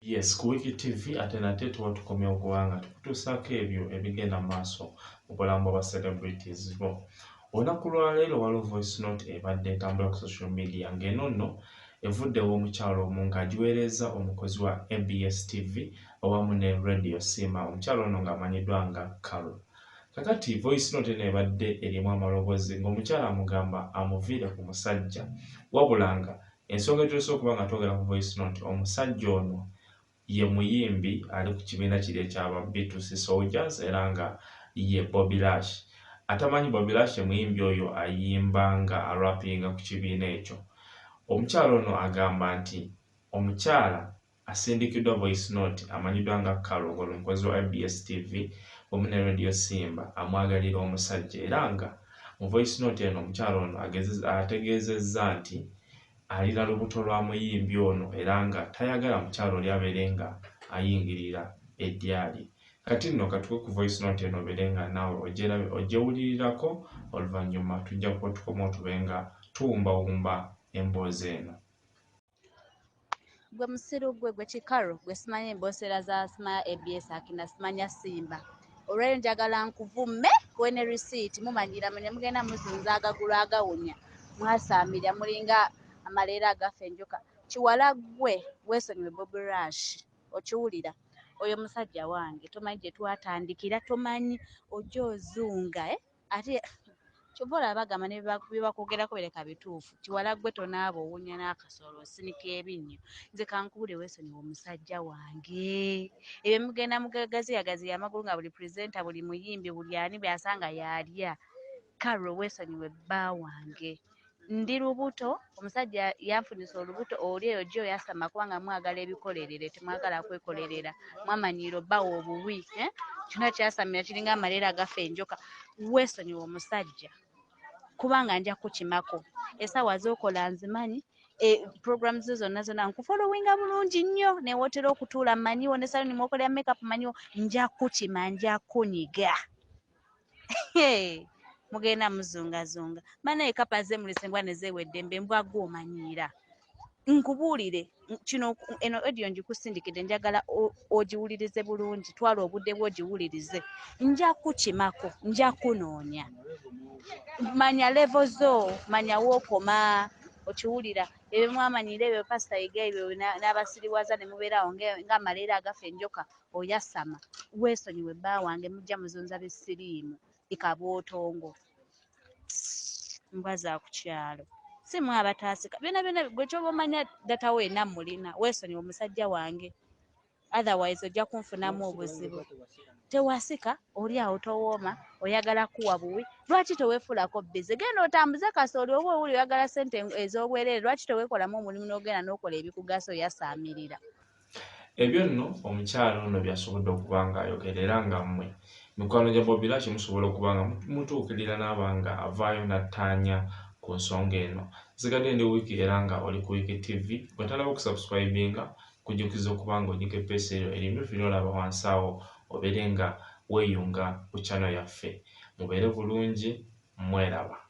Yes, ku Wiki TV ate nate tuba tukomya okuwanga tukutuusaako ebyo ebigenda maaso mu bulamu bwa celebrities bo. Olunaku lwa leero waliwo voice note ebadde etambula ku social media ng'eno nno evuddewo omukyalo omu ng'agiweereza omukozi wa ABS TV awamu ne Radio Sima. Omukyalo ono ng'amanyiddwa nga Carol. Kakati voice note eno ebadde erimu amaloboozi ng'omukyala amugamba amuviire ku musajja. Wabula nga ensonga etulese okuba nga twogera ku voice note, omusajja ono ye muyimbi ali ku kibiina kiri ekyaba B2C Soldiers era nga ye Bobby Lash. Atamanyi Bobby Lash muyimbi oyo ayimba nga arapinga ku kibiina ekyo. Omukyala ono agamba nti omukyala asindikiddwa voice note amanyiddwa nga Carol omukozi wa ABS TV wamu ne Radio Simba amwagalira omusajja era nga mu voice note eno omukyala ono ategeezezza nti alina lubuto lwa muyimbi ono era nga tayagala mukyala oli abeere nga ayingirira eddyali. Kati nno katuke ku voice note eno obeere nga naawe ogyewulirirako oluvannyuma tujja kuba tukoma otube nga tuwumbawumba emboozi eno. Gwe musiru gwe kikaro gwe simanyi emboosera za Smile ABS akina simanya Simba. Olw'eyo njagala nkuvumme kuwene receipt mumanyira mwenye mugenda muzunza agagulu agawunya mwasaamirya mulinga amaleera agafa enjoka. Kiwala gwe weesonyiwe Bobby Lash okiwulira oyo musajja wange tomanyi gye twatandikira tomanyi ojja ozunga ate kyova olaba bagamba ne bye bakwogerako bireka bituufu. Kiwala gwe tonaaba owunya n'akasolo osinika ebinnyo. Nze kankubule weesonyiwe omusajja wange ebyo mugenda mugagaziyagaziya amagulu nga buli purezenta buli muyimbi buli ani byasanga yalya. Carol weesonyiwe bba wange. Ndi lubuto omusajja yanfunisa olubuto oli eyo gyo yasama kubanga mwagala ebikolerere temwagala kwekolerera mwamanyiira obbawo obuwi kyonna kyasamira kiringa amaleera agafa enjoka. Weesonyiwe omusajja kubanga nja kukimako essaawa z'okola nzimanyi programs zonna nkufollowinga bulungi nnyo ne wootera okutuula mmanyiwo ne saloni mwokolera makeup mmanyiwo nja kukima nja kunyiga. Mugenda muzungazunga manaye kapa ze mulisembwa ne zeewedde embwa gw'omanyiira. Nkubuulire kino eno audio ngikusindikidde njagala ogiwulirize bulungi twala obudde bw'ogiwulirize. Nja kukimako nja kunoonya manya level zo manya wookoma okiwulira ebyo mwamanyiira ebyo pasita yiga ebyo n'abasiriwaza ne mubeerawo ng'amaleera agafa enjoka oyasama. Weesonyiwe bba wange mujja muzunza bisiriimu ikabwotongo mbwa za ku kyalo si mwe abataasika byonna byonna gwe kyoba omanya data we nammulina. Weesonyiwe omusajja wange otherwise ojja kunfunamu obuzibu. Tewasika oli awo towooma oyagala kuwa buwi lwaki toweefulako bize genda otambuze kasooli oba owuli oyagala ssente ez'obwereere lwaki toweekolamu omulimu n'ogenda n'okola ebikugasa oyasaamirira. Ebyo nno omukyalo ono byasobodde okuba nga ayogera era nga mmwe mikwano gya Bobby Lash musobola okuba nga mutuukirira n'abanga avaayo n'attaanya ku nsonga eno. Nsigadde ndi wiiki era nga oli ku Wiki TV bwe talaba okusubscribinga kujjukiza okuba nga onyika epeesi eyo erimyufu n'olaba wansi awo obeere nga weeyunga ku channel yaffe. Mubeere bulungi mweraba.